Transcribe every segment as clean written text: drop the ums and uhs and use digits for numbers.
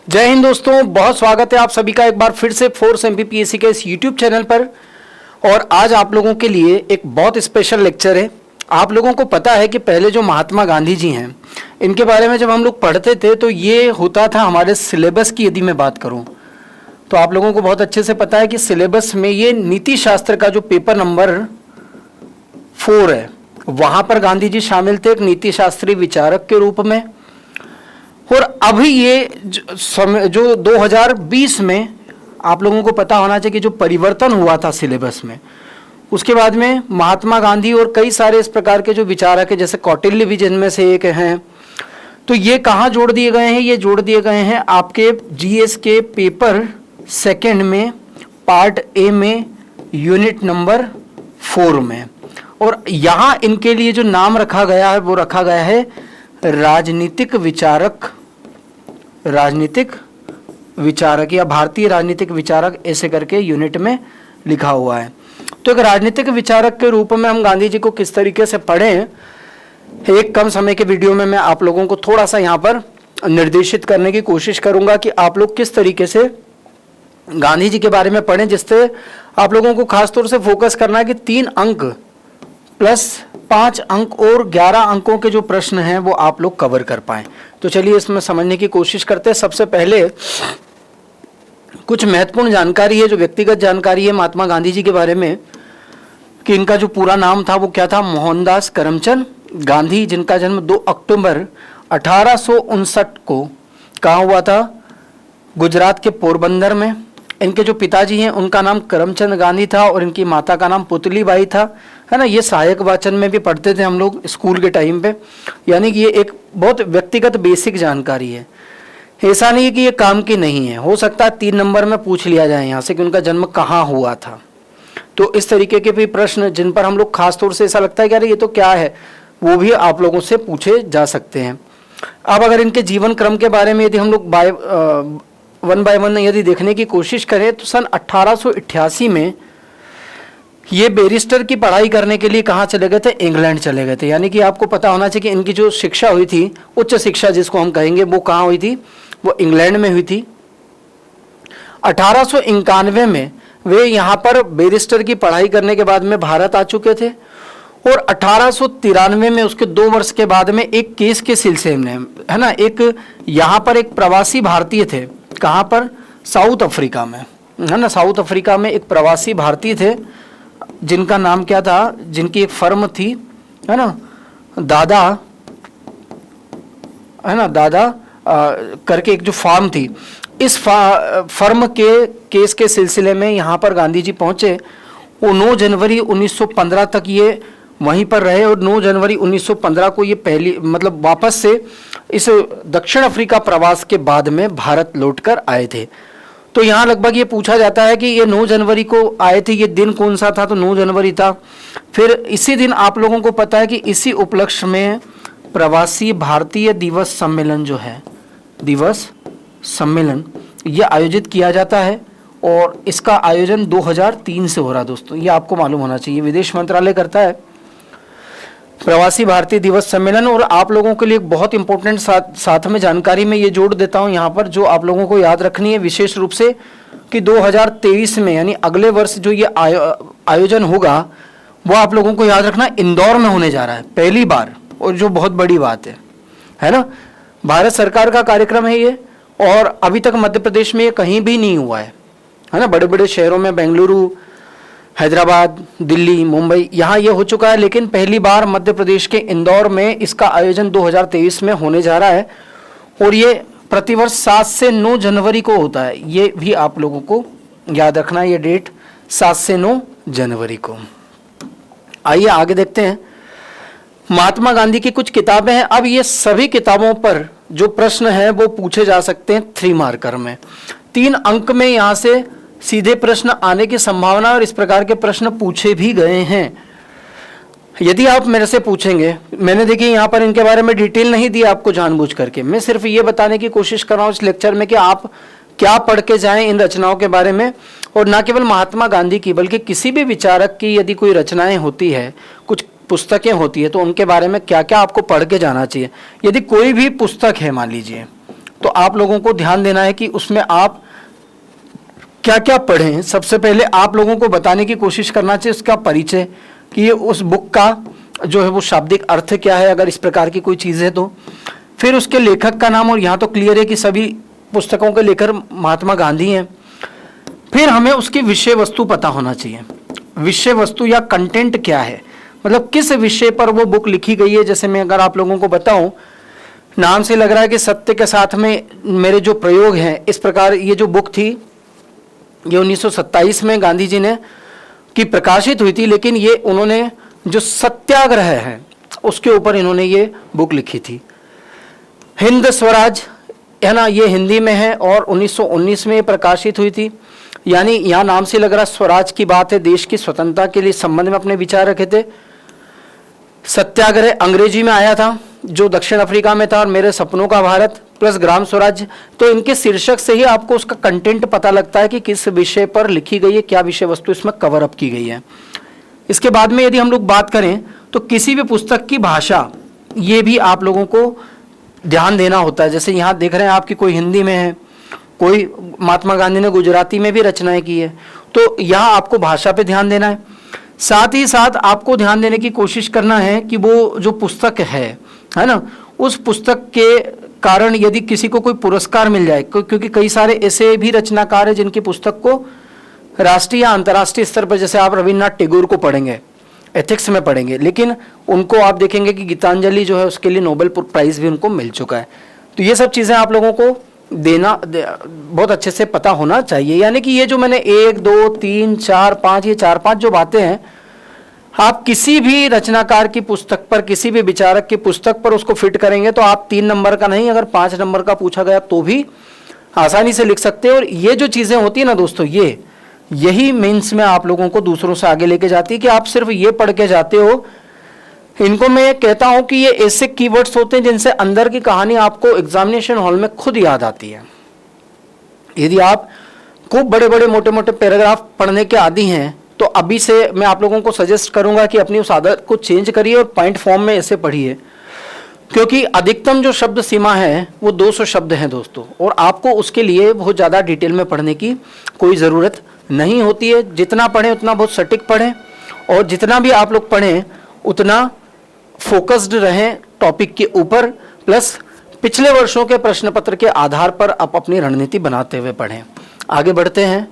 जय हिंद दोस्तों, बहुत स्वागत है आप सभी का एक बार फिर से फोर्स एमपीपीएससी के इस यूट्यूब चैनल पर। और आज आप लोगों के लिए एक बहुत स्पेशल लेक्चर है। आप लोगों को पता है कि पहले जो महात्मा गांधी जी हैं, इनके बारे में जब हम लोग पढ़ते थे तो ये होता था हमारे सिलेबस की। यदि मैं बात करूं तो आप लोगों को बहुत अच्छे से पता है कि सिलेबस में ये नीति शास्त्र का जो पेपर नंबर 4 है, वहां पर गांधी जी शामिल थे एक नीति शास्त्री विचारक के रूप में। और अभी ये जो 2020 में आप लोगों को पता होना चाहिए कि जो परिवर्तन हुआ था सिलेबस में, उसके बाद में महात्मा गांधी और कई सारे इस प्रकार के जो विचारक है, जैसे कौटिल्य भी जिनमें से एक हैं, तो ये कहाँ जोड़ दिए गए हैं? ये जोड़ दिए गए हैं आपके जीएस के पेपर 2 में, पार्ट ए में, यूनिट नंबर 4 में। और यहाँ इनके लिए जो नाम रखा गया है वो रखा गया है राजनीतिक विचारक या भारतीय राजनीतिक विचारक, ऐसे करके यूनिट में लिखा हुआ है। तो एक राजनीतिक विचारक के रूप में हम गांधी जी को किस तरीके से पढ़ें, एक कम समय के वीडियो में मैं आप लोगों को थोड़ा सा यहाँ पर निर्देशित करने की कोशिश करूंगा कि आप लोग किस तरीके से गांधी जी के बारे में पढ़ें, जिससे आप लोगों को खासतौर से फोकस करना है कि 3 अंक प्लस 5 अंक और 11 अंकों के जो प्रश्न हैं वो आप लोग कवर कर पाएं। तो चलिए इसमें समझने की कोशिश करते हैं। सबसे पहले कुछ महत्वपूर्ण जानकारी है, जो व्यक्तिगत जानकारी है महात्मा गांधी जी के बारे में, कि इनका जो पूरा नाम था वो क्या था? मोहनदास करमचंद गांधी, जिनका जन्म 2 अक्टूबर 1859 को कहाँ हुआ था? गुजरात के पोरबंदर में। इनके जो पिताजी हैं उनका नाम करमचंद गांधी था और इनकी माता का नाम पुतलीबाई था, है ना। ये सहायक वाचन में भी पढ़ते थे हम लोग स्कूल के टाइम पे। यानी कि ये एक बहुत व्यक्तिगत बेसिक जानकारी है, ऐसा नहीं है कि ये काम की नहीं है। हो सकता है 3 नंबर में पूछ लिया जाए यहाँ से कि उनका जन्म कहाँ हुआ था। तो इस तरीके के भी प्रश्न जिन पर हम लोग खासतौर से ऐसा लगता है कि अरे ये तो क्या है, वो भी आप लोगों से पूछे जा सकते हैं। अब अगर इनके जीवन क्रम के बारे में यदि हम लोग वन बाय वन यदि देखने की कोशिश करें तो सन 1888 में ये बैरिस्टर की पढ़ाई करने के लिए कहाँ चले गए थे? इंग्लैंड चले गए थे। यानी कि आपको पता होना चाहिए कि इनकी जो शिक्षा हुई थी, उच्च शिक्षा जिसको हम कहेंगे, वो कहाँ हुई थी? वो इंग्लैंड में हुई थी। 1891 में वे यहाँ पर बैरिस्टर की पढ़ाई करने के बाद में भारत आ चुके थे। और 1893 में उसके 2 वर्ष के बाद में एक केस के सिलसिले में, है ना, एक यहाँ पर एक प्रवासी भारतीय थे। कहाँ पर? साउथ अफ्रीका में, है ना। साउथ अफ्रीका में एक प्रवासी भारतीय थे जिनका नाम क्या था? जिनकी एक फर्म थी, है ना, दादा, है ना, दादा करके एक जो फार्म थी। इस फर्म के केस के सिलसिले में यहाँ पर गांधी जी पहुँचे। वो 9 जनवरी 1915 तक ये वहीं पर रहे और 9 जनवरी 1915 को ये पहली मतलब वापस से इस दक्षिण अफ्रीका प्रवास के बाद में भारत लौटकर आए थे। तो यहाँ लगभग ये पूछा जाता है कि ये 9 जनवरी को आए थे, ये दिन कौन सा था? तो 9 जनवरी था। फिर इसी दिन आप लोगों को पता है कि इसी उपलक्ष्य में प्रवासी भारतीय दिवस सम्मेलन जो है, दिवस सम्मेलन, ये आयोजित किया जाता है। और इसका आयोजन 2003 से हो रहा है दोस्तों, ये आपको मालूम होना चाहिए। विदेश मंत्रालय करता है प्रवासी भारतीय दिवस सम्मेलन। और आप लोगों के लिए बहुत इंपॉर्टेंट साथ में जानकारी में ये जोड़ देता हूँ यहाँ पर, जो आप लोगों को याद रखनी है विशेष रूप से, कि 2023 में यानी अगले वर्ष जो ये आयोजन होगा वो आप लोगों को याद रखना इंदौर में होने जा रहा है पहली बार। और जो बहुत बड़ी बात है ना, भारत सरकार का कार्यक्रम है ये, और अभी तक मध्य प्रदेश में ये कहीं भी नहीं हुआ है ना। बड़े बड़े शहरों में, बेंगलुरु, हैदराबाद, दिल्ली, मुंबई, यहाँ ये हो चुका है, लेकिन पहली बार मध्य प्रदेश के इंदौर में इसका आयोजन 2023 में होने जा रहा है। और ये प्रतिवर्ष 7 से 9 जनवरी को होता है। ये भी आप लोगों को याद रखना है, ये डेट 7 से 9 जनवरी को। आइए आगे देखते हैं। महात्मा गांधी की कुछ किताबें हैं। अब ये सभी किताबों पर जो प्रश्न हैं वो पूछे जा सकते हैं 3 मार्कर में। 3 अंक में यहाँ से सीधे प्रश्न आने की संभावना, और इस प्रकार के प्रश्न पूछे भी गए हैं। यदि आप मेरे से पूछेंगे, मैंने देखिए यहाँ पर इनके बारे में डिटेल नहीं दी आपको जानबूझ करके, मैं सिर्फ ये बताने की कोशिश कर रहा हूँ इस लेक्चर में कि आप क्या पढ़ के जाएं इन रचनाओं के बारे में। और ना केवल महात्मा गांधी की बल्कि किसी भी विचारक की यदि कोई रचनाएं होती है, कुछ पुस्तकें होती है, तो उनके बारे में क्या क्या आपको पढ़ के जाना चाहिए। यदि कोई भी पुस्तक है, मान लीजिए तो आप लोगों को ध्यान देना है कि उसमें आप क्या क्या पढ़ें। सबसे पहले आप लोगों को बताने की कोशिश करना चाहिए उसका परिचय, कि ये उस बुक का जो है वो शाब्दिक अर्थ क्या है, अगर इस प्रकार की कोई चीज़ है तो। फिर उसके लेखक का नाम, और यहाँ तो क्लियर है कि सभी पुस्तकों के लेखक महात्मा गांधी हैं। फिर हमें उसकी विषय वस्तु पता होना चाहिए, विषय वस्तु या कंटेंट क्या है, मतलब किस विषय पर वो बुक लिखी गई है। जैसे मैं अगर आप लोगों को बताऊं, नाम से लग रहा है कि सत्य के साथ में मेरे जो प्रयोग हैं, इस प्रकार ये जो बुक थी ये 1927 में गांधी जी ने की प्रकाशित हुई थी, लेकिन ये उन्होंने जो सत्याग्रह है उसके ऊपर इन्होंने ये बुक लिखी थी। हिंद स्वराज है ना, ये हिंदी में है और 1919 में ये प्रकाशित हुई थी। यानी यहाँ नाम से लग रहा स्वराज की बात है, देश की स्वतंत्रता के लिए संबंध में अपने विचार रखे थे। सत्याग्रह अंग्रेजी में आया था जो दक्षिण अफ्रीका में था, और मेरे सपनों का भारत प्लस ग्राम स्वराज। तो इनके शीर्षक से ही आपको उसका कंटेंट पता लगता है कि किस विषय पर लिखी गई है, क्या विषय वस्तु इसमें कवर अप की गई है। इसके बाद में यदि हम लोग बात करें तो किसी भी पुस्तक की भाषा, ये भी आप लोगों को ध्यान देना होता है। जैसे यहाँ देख रहे हैं आपकी कोई हिंदी में है, कोई महात्मा गांधी ने गुजराती में भी रचनाएं की है, तो यहाँ आपको भाषा पे ध्यान देना है। साथ ही साथ आपको ध्यान देने की कोशिश करना है कि वो जो पुस्तक है ना, उस पुस्तक के कारण यदि किसी को कोई पुरस्कार मिल जाए, क्योंकि कई सारे ऐसे भी रचनाकार हैं जिनकी पुस्तक को राष्ट्रीय या अंतर्राष्ट्रीय स्तर पर, जैसे आप रविन्द्रनाथ टैगोर को पढ़ेंगे, एथिक्स में पढ़ेंगे, लेकिन उनको आप देखेंगे कि गीतांजलि जो है उसके लिए नोबेल प्राइज भी उनको मिल चुका है। तो ये सब चीज़ें आप लोगों को बहुत अच्छे से पता होना चाहिए। यानी कि ये जो मैंने 1 2 3 4 5 ये 4-5 जो बातें हैं, आप किसी भी रचनाकार की पुस्तक पर, किसी भी विचारक की पुस्तक पर उसको फिट करेंगे तो आप 3 नंबर का नहीं, अगर 5 नंबर का पूछा गया तो भी आसानी से लिख सकते हैं। और ये जो चीज़ें होती है ना दोस्तों, यही मेंस में आप लोगों को दूसरों से आगे लेके जाती है कि आप सिर्फ ये पढ़ के जाते हो। इनको मैं कहता हूं कि ये ऐसे कीवर्ड्स होते हैं जिनसे अंदर की कहानी आपको एग्जामिनेशन हॉल में खुद याद आती है। यदि आप खूब बड़े बड़े मोटे मोटे पैराग्राफ पढ़ने के आदी हैं तो अभी से मैं आप लोगों को सजेस्ट करूंगा कि अपनी उस आदत को चेंज करिए और पॉइंट फॉर्म में ऐसे पढ़िए, क्योंकि अधिकतम जो शब्द सीमा है वो 200 शब्द हैं दोस्तों, और आपको उसके लिए बहुत ज़्यादा डिटेल में पढ़ने की कोई ज़रूरत नहीं होती है। जितना पढ़ें उतना बहुत सटीक पढ़ें, और जितना भी आप लोग पढ़ें उतना फोकस्ड रहें टॉपिक के ऊपर, प्लस पिछले वर्षों के प्रश्न पत्र के आधार पर आप अपनी रणनीति बनाते हुए पढ़ें। आगे बढ़ते हैं।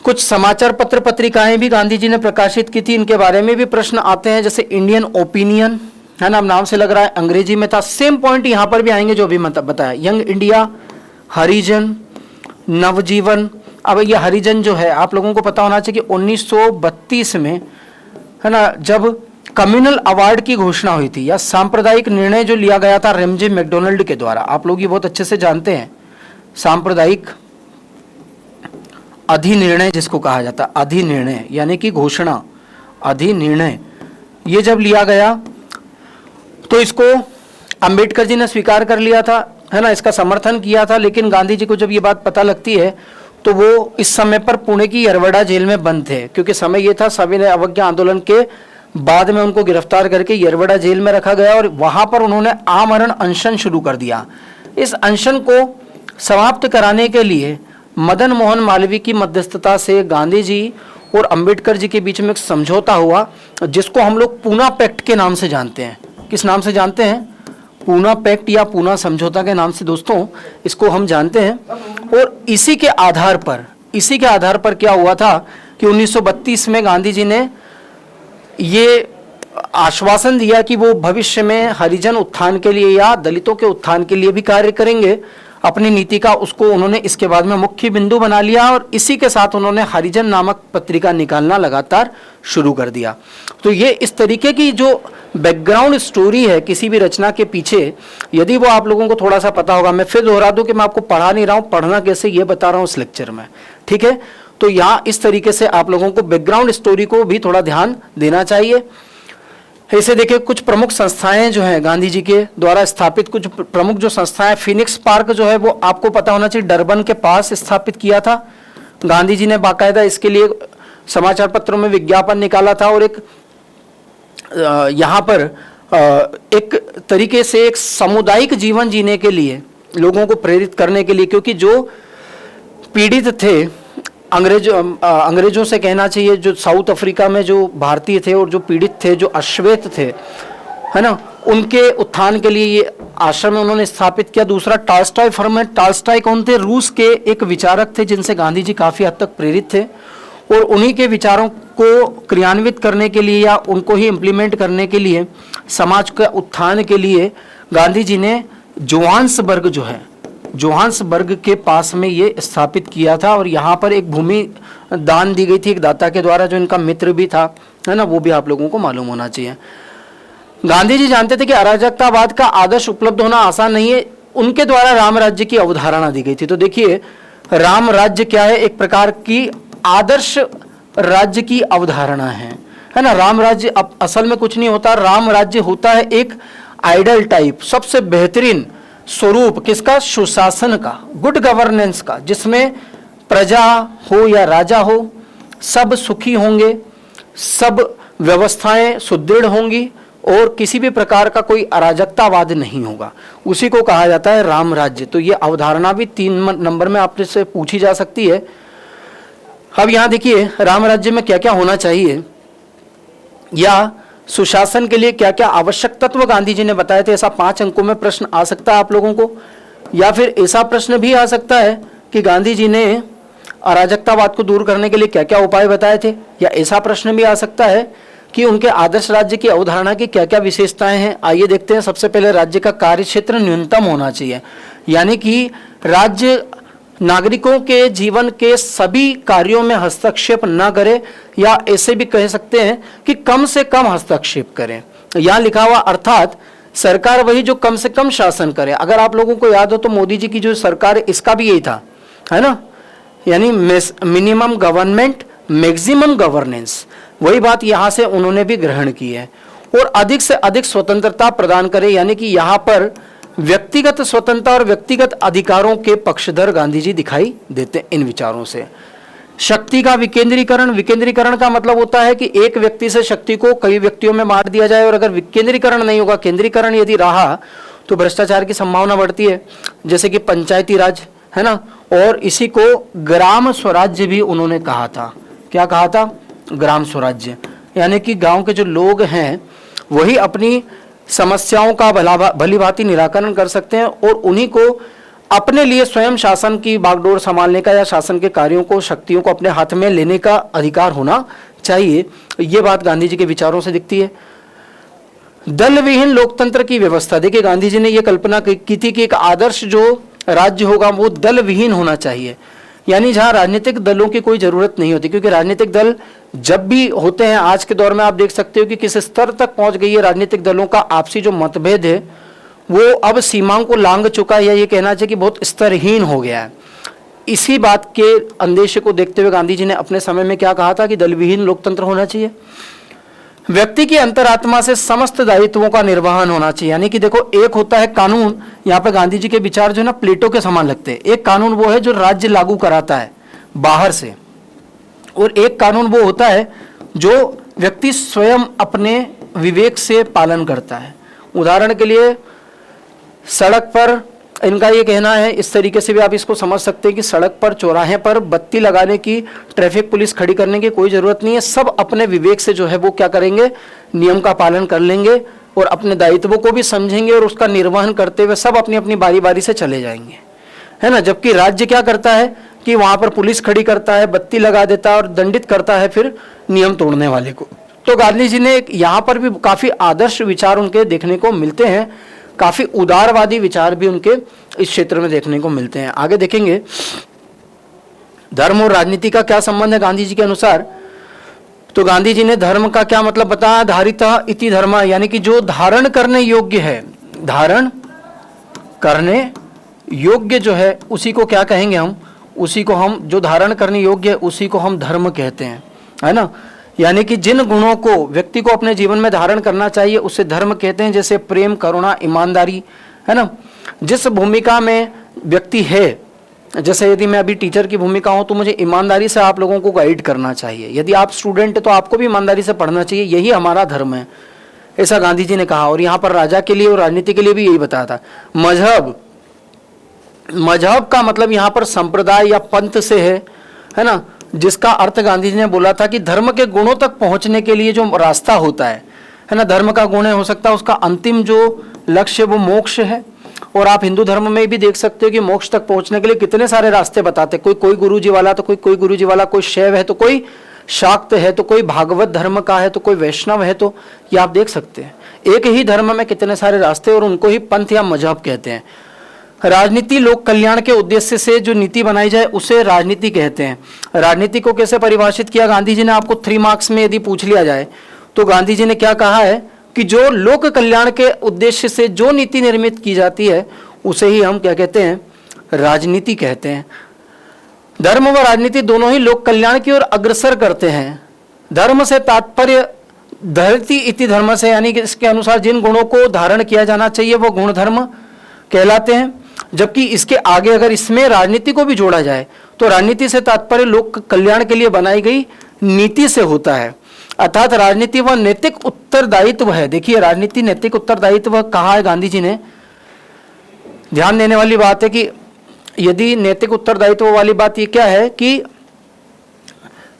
कुछ समाचार पत्र पत्रिकाएं भी गांधी जी ने प्रकाशित की थी, इनके बारे में भी प्रश्न आते हैं। जैसे इंडियन ओपिनियन है ना, नाम से लग रहा है अंग्रेजी में था। सेम पॉइंट यहाँ पर भी आएंगे जो अभी बताया। यंग इंडिया, हरिजन, नवजीवन। अब ये हरिजन जो है आप लोगों को पता होना चाहिए कि 1932 में है ना, जब कम्युनल अवार्ड की घोषणा हुई थी, या सांप्रदायिक निर्णय जो लिया गया था रेमजे मैकडोनल्ड के द्वारा, आप लोग ये बहुत अच्छे से जानते हैं, सांप्रदायिक अधिनिर्णय जिसको कहा जाता है, अधिनिर्णय यानी कि घोषणा, अधिनिर्णय, ये जब लिया गया तो इसको अंबेडकर जी ने स्वीकार कर लिया था, है ना, इसका समर्थन किया था। लेकिन गांधी जी को जब ये बात पता लगती है तो वो इस समय पर पुणे की यरवड़ा जेल में बंद थे, क्योंकि समय ये था सविनय अवज्ञा आंदोलन के बाद में उनको गिरफ्तार करके यरवड़ा जेल में रखा गया, और वहां पर उन्होंने आमरण अनशन शुरू कर दिया। इस अनशन को समाप्त कराने के लिए मदन मोहन मालवीय की मध्यस्थता से गांधी जी और अंबेडकर जी के बीच में एक समझौता हुआ, जिसको हम लोग पूना पैक्ट के नाम से जानते हैं। किस नाम से जानते हैं? पूना पैक्ट या पूना समझौता के नाम से दोस्तों इसको हम जानते हैं। और इसी के आधार पर क्या हुआ था कि 1932 में गांधी जी ने ये आश्वासन दिया कि वो भविष्य में हरिजन उत्थान के लिए या दलितों के उत्थान के लिए भी कार्य करेंगे। अपनी नीति का उसको उन्होंने इसके बाद में मुख्य बिंदु बना लिया, और इसी के साथ उन्होंने हरिजन नामक पत्रिका निकालना लगातार शुरू कर दिया। तो ये इस तरीके की जो बैकग्राउंड स्टोरी है किसी भी रचना के पीछे, यदि वो आप लोगों को थोड़ा सा पता होगा, मैं फिर दोहरा दूं कि मैं आपको पढ़ा नहीं रहा हूं, पढ़ना कैसे ये बता रहा हूं इस लेक्चर में, ठीक है। तो यहाँ इस तरीके से आप लोगों को बैकग्राउंड स्टोरी को भी थोड़ा ध्यान देना चाहिए। ऐसे देखिए कुछ प्रमुख संस्थाएं जो हैं गांधी जी के द्वारा स्थापित, कुछ प्रमुख जो संस्थाएं, फिनिक्स पार्क जो है वो आपको पता होना चाहिए डरबन के पास स्थापित किया था गांधी जी ने। बाकायदा इसके लिए समाचार पत्रों में विज्ञापन निकाला था, और एक यहाँ पर एक तरीके से एक सामुदायिक जीवन जीने के लिए लोगों को प्रेरित करने के लिए, क्योंकि जो पीड़ित थे अंग्रेजों से कहना चाहिए, जो साउथ अफ्रीका में जो भारतीय थे और जो पीड़ित थे, जो अश्वेत थे, है ना, उनके उत्थान के लिए ये आश्रम उन्होंने स्थापित किया। दूसरा टॉल्स्टॉय फर्म है। टॉल्स्टॉय कौन थे? रूस के एक विचारक थे जिनसे गांधी जी काफ़ी हद तक प्रेरित थे, और उन्हीं के विचारों को क्रियान्वित करने के लिए या उनको ही इम्प्लीमेंट करने के लिए, समाज के उत्थान के लिए गांधी जी ने जोहान्सबर्ग जो है, जोहान्सबर्ग के पास में ये स्थापित किया था, और यहाँ पर एक भूमि दान दी गई थी एक दाता के द्वारा, जो इनका मित्र भी था, है ना, वो भी आप लोगों को मालूम होना चाहिए। गांधी जी जानते थे कि अराजकतावाद का आदर्श उपलब्ध होना आसान नहीं है। उनके द्वारा राम राज्य की अवधारणा दी गई थी। तो देखिए, राम राज्य क्या है? एक प्रकार की आदर्श राज्य की अवधारणा है ना। राम राज्य असल में कुछ नहीं होता। राम राज्य होता है एक आइडल टाइप, सबसे बेहतरीन स्वरूप किसका? सुशासन का, गुड गवर्नेंस का, जिसमें प्रजा हो या राजा हो, सब सुखी होंगे, सब व्यवस्थाएं सुदृढ़ होंगी, और किसी भी प्रकार का कोई अराजकतावाद नहीं होगा। उसी को कहा जाता है राम राज्य। तो ये अवधारणा भी 3 नंबर में आपसे से पूछी जा सकती है। अब यहाँ देखिए, राम राज्य में क्या क्या होना चाहिए, या सुशासन के लिए क्या क्या आवश्यक तत्व गांधी जी ने बताए थे। ऐसा 5 अंकों में प्रश्न आ सकता है आप लोगों को, या फिर ऐसा प्रश्न भी आ सकता है कि गांधी जी ने अराजकतावाद को दूर करने के लिए क्या क्या उपाय बताए थे, या ऐसा प्रश्न भी आ सकता है कि उनके आदर्श राज्य की अवधारणा की क्या क्या विशेषताएं हैं। आइए देखते हैं। सबसे पहले, राज्य का कार्य क्षेत्र न्यूनतम होना चाहिए, यानी कि राज्य नागरिकों के जीवन के सभी कार्यों में हस्तक्षेप न करे, या ऐसे भी कह सकते हैं कि कम से कम हस्तक्षेप करें। यहाँ लिखा हुआ अर्थात सरकार वही जो कम से कम शासन करे। अगर आप लोगों को याद हो तो मोदी जी की जो सरकार है, इसका भी यही था, है ना, यानी मिनिमम गवर्नमेंट मैक्सिमम गवर्नेंस। वही बात यहाँ से उन्होंने भी ग्रहण की है। और अधिक से अधिक स्वतंत्रता प्रदान करे, यानी कि यहाँ पर व्यक्तिगत स्वतंत्रता और व्यक्तिगत अधिकारों के पक्षधर गांधी जी दिखाई देते इन विचारों से। शक्ति का विकेंद्रीकरण, विकेंद्रीकरण का मतलब होता है कि एक व्यक्ति से शक्ति को कई व्यक्तियों में बांट दिया जाए, और अगर विकेंद्रीकरण नहीं होगा, केंद्रीकरण यदि रहा, तो भ्रष्टाचार की संभावना बढ़ती है, जैसे कि पंचायती राज, है ना। और इसी को ग्राम स्वराज्य भी उन्होंने कहा था। क्या कहा था? ग्राम स्वराज्य, यानी कि गांव के जो लोग हैं वही अपनी समस्याओं का भली भांति निराकरण कर सकते हैं, और उन्हीं को अपने लिए स्वयं शासन की बागडोर संभालने का या शासन के कार्यों को, शक्तियों को अपने हाथ में लेने का अधिकार होना चाहिए। ये बात गांधी जी के विचारों से दिखती है। दल विहीन लोकतंत्र की व्यवस्था, देखिए गांधी जी ने यह कल्पना की थी कि एक आदर्श जो राज्य होगा वो दल विहीन होना चाहिए, यानी जहां राजनीतिक दलों की कोई जरूरत नहीं होती, क्योंकि राजनीतिक दल जब भी होते हैं, आज के दौर में आप देख सकते हो कि किस स्तर तक पहुंच गई है राजनीतिक दलों का आपसी जो मतभेद है वो अब सीमाओं को लांघ चुका है, या ये कहना चाहिए कि बहुत स्तरहीन हो गया है। इसी बात के अंदेशे को देखते हुए गांधी जी ने अपने समय में क्या कहा था कि दल विहीन लोकतंत्र होना चाहिए। व्यक्ति की अंतरात्मा से समस्त दायित्वों का निर्वहन होना चाहिए, यानी कि देखो, एक होता है कानून, यहाँ पे गांधी जी के विचार जो है ना प्लेटो के समान लगते हैं। एक कानून वो है जो राज्य लागू कराता है बाहर से, और एक कानून वो होता है जो व्यक्ति स्वयं अपने विवेक से पालन करता है। उदाहरण के लिए, सड़क पर इनका ये कहना है, इस तरीके से भी आप इसको समझ सकते हैं कि सड़क पर, चौराहे पर बत्ती लगाने की, ट्रैफिक पुलिस खड़ी करने की कोई ज़रूरत नहीं है। सब अपने विवेक से जो है वो क्या करेंगे, नियम का पालन कर लेंगे, और अपने दायित्वों को भी समझेंगे, और उसका निर्वहन करते हुए सब अपनी अपनी बारी बारी से चले जाएंगे, है ना। जबकि राज्य क्या करता है कि वहाँ पर पुलिस खड़ी करता है, बत्ती लगा देता है और दंडित करता है फिर नियम तोड़ने वाले को। तो गांधी जी ने यहाँ पर भी काफ़ी आदर्श विचार उनके देखने को मिलते हैं, काफ़ी उदारवादी विचार भी उनके इस क्षेत्र में देखने को मिलते हैं। आगे देखेंगे, धर्म और राजनीति का क्या संबंध है गांधी जी के अनुसार। तो गांधी जी ने धर्म का क्या मतलब बताया, धारिता इति धर्म, यानी कि जो धारण करने योग्य है, धारण करने योग्य जो है उसी को क्या कहेंगे हम, उसी को हम, जो धारण करने योग्य है उसी को हम धर्म कहते हैं, है ना। यानी कि जिन गुणों को व्यक्ति को अपने जीवन में धारण करना चाहिए उसे धर्म कहते हैं, जैसे प्रेम, करुणा, ईमानदारी, है ना। जिस भूमिका में व्यक्ति है, जैसे यदि मैं अभी टीचर की भूमिका हूं तो मुझे ईमानदारी से आप लोगों को गाइड करना चाहिए। यदि आप स्टूडेंट है तो आपको भी ईमानदारी से पढ़ना चाहिए, यही हमारा धर्म है, ऐसा गांधी जी ने कहा। और यहाँ पर राजा के लिए और राजनीति के लिए भी यही बताया था। मजहब, मजहब का मतलब यहाँ पर संप्रदाय या पंथ से है ना, जिसका अर्थ गांधी जी ने बोला था कि धर्म के गुणों तक पहुंचने के लिए जो रास्ता होता है ना, धर्म का गुण हो सकता है, उसका अंतिम जो लक्ष्य वो मोक्ष है। और आप हिंदू धर्म में भी देख सकते हो कि मोक्ष तक पहुंचने के लिए कितने सारे रास्ते बताते, कोई गुरु जी वाला तो कोई गुरु जी वाला, कोई शैव है तो कोई शाक्त है, तो कोई भागवत धर्म का है, तो कोई वैष्णव है। तो ये आप देख सकते हैं, एक ही धर्म में कितने सारे रास्ते, और उनको ही पंथ या मजहब कहते हैं। राजनीति लोक कल्याण के उद्देश्य से जो नीति बनाई जाए उसे राजनीति कहते हैं। राजनीति को कैसे परिभाषित किया गांधी जी ने, आपको 3 मार्क्स में यदि पूछ लिया जाए तो गांधी जी ने क्या कहा है कि जो लोक कल्याण के उद्देश्य से जो नीति निर्मित की जाती है उसे ही हम क्या कहते हैं, राजनीति कहते हैं। धर्म व राजनीति दोनों ही लोक कल्याण की ओर अग्रसर करते हैं। धर्म से तात्पर्य धरती इति धर्म से, यानी कि इसके अनुसार जिन गुणों को धारण किया जाना चाहिए वो गुण धर्म कहलाते हैं। जबकि इसके आगे अगर इसमें राजनीति को भी जोड़ा जाए तो राजनीति से तात्पर्य लोक कल्याण के लिए बनाई गई नीति से होता है, अर्थात राजनीति व नैतिक उत्तरदायित्व है। देखिए, राजनीति नैतिक उत्तरदायित्व कहा है गांधी जी ने। ध्यान देने वाली बात है कि यदि नैतिक उत्तरदायित्व वाली बात ये क्या है कि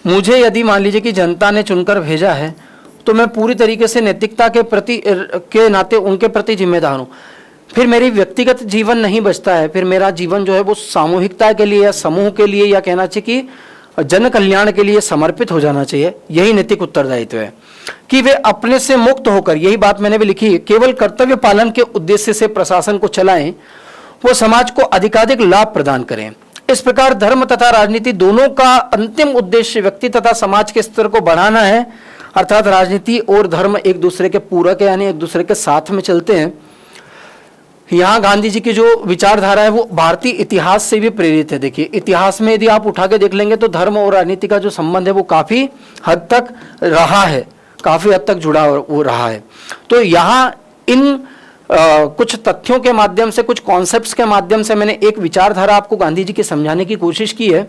मुझे यदि मान लीजिए कि जनता ने चुनकर भेजा है तो मैं पूरी तरीके से नैतिकता के नाते उनके प्रति जिम्मेदार हूँ। फिर मेरी व्यक्तिगत जीवन नहीं बचता है, फिर मेरा जीवन जो है वो सामूहिकता के लिए या समूह के लिए या कहना चाहिए कि जन कल्याण के लिए समर्पित हो जाना चाहिए। यही नैतिक उत्तरदायित्व है कि वे अपने से मुक्त होकर, यही बात मैंने भी लिखी है, केवल कर्तव्य पालन के उद्देश्य से प्रशासन को चलाएं, वो समाज को अधिकाधिक लाभ प्रदान करें। इस प्रकार धर्म तथा राजनीति दोनों का अंतिम उद्देश्य व्यक्ति तथा समाज के स्तर को बढ़ाना है, अर्थात राजनीति और धर्म एक दूसरे के पूरक है, यानी एक दूसरे के साथ में चलते हैं। यहाँ गांधी जी की जो विचारधारा है वो भारतीय इतिहास से भी प्रेरित है। देखिए, इतिहास में यदि आप उठा के देख लेंगे तो धर्म और राजनीति का जो संबंध है वो काफ़ी हद तक रहा है, काफ़ी हद तक जुड़ा हो रहा है। तो यहाँ इन कुछ तथ्यों के माध्यम से, कुछ कॉन्सेप्ट्स के माध्यम से मैंने एक विचारधारा आपको गांधी जी की समझाने की कोशिश की है,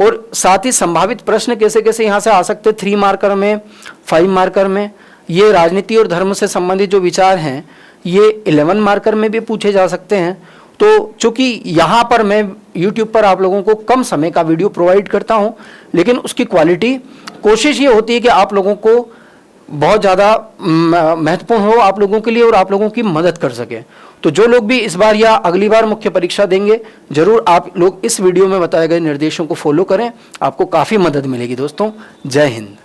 और साथ ही संभावित प्रश्न कैसे कैसे यहाँ से आ सकते 3 मार्कर में, 5 मार्कर में। ये राजनीति और धर्म से संबंधित जो विचार हैं ये 11 मार्कर में भी पूछे जा सकते हैं। तो चूंकि यहाँ पर मैं YouTube पर आप लोगों को कम समय का वीडियो प्रोवाइड करता हूँ, लेकिन उसकी क्वालिटी, कोशिश ये होती है कि आप लोगों को बहुत ज़्यादा महत्वपूर्ण हो आप लोगों के लिए और आप लोगों की मदद कर सके। तो जो लोग भी इस बार या अगली बार मुख्य परीक्षा देंगे, जरूर आप लोग इस वीडियो में बताए गए निर्देशों को फॉलो करें, आपको काफ़ी मदद मिलेगी। दोस्तों, जय हिंद।